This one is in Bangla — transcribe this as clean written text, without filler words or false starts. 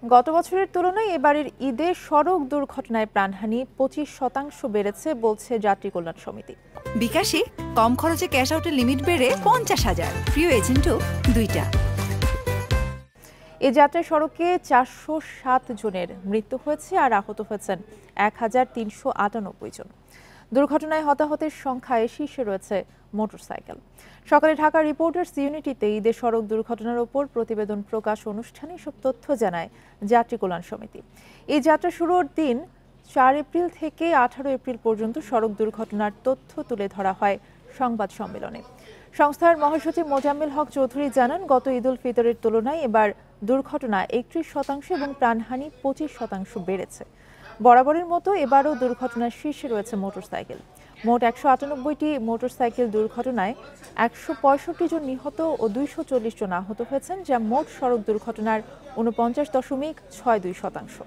গত বছরের তুলনায় এবারের ঈদে সড়ক দুর্ঘটনায় প্রাণহানি 25% বেড়েছে বলছে যাত্রী কল্যাণ সমিতি। বিকাশে কম খরচে ক্যাশ আউটের লিমিট বেড়ে 50,000, প্রিয় এজেন্টও 2টা। এ যাত্রায় সড়কে 407 জনের মৃত্যু হয়েছে আর আহত হয়েছেন 1398 জন। দুর্ঘটনায় হতাহতের সংখ্যায় শীর্ষে রয়েছে মোটরসাইকেল। সকালে ঢাকা রিপোর্টার্স ইউনিটিতে ঈদের সড়ক দুর্ঘটনার ওপর প্রতিবেদন প্রকাশ অনুষ্ঠানে সব তথ্য জানায় যাত্রী কল্যাণ সমিতি। এই যাত্রা শুরুর দিন 4 এপ্রিল থেকে 18 এপ্রিল পর্যন্ত সড়ক দুর্ঘটনার তথ্য তুলে ধরা হয় সংবাদ সম্মেলনে। সংস্থার মহাসচিব মোজাম্মেল হক চৌধুরী জানান, গত ঈদ উল ফিতরের তুলনায় এবার দুর্ঘটনা 31% এবং প্রাণহানি 25% বেড়েছে। বরাবরের মতো এবারও দুর্ঘটনার শীর্ষে রয়েছে মোটরসাইকেল। মোট 198টি মোটরসাইকেল দুর্ঘটনায় 165 জন নিহত ও 240 জন আহত হয়েছেন, যা মোট সড়ক দুর্ঘটনার 49.62%।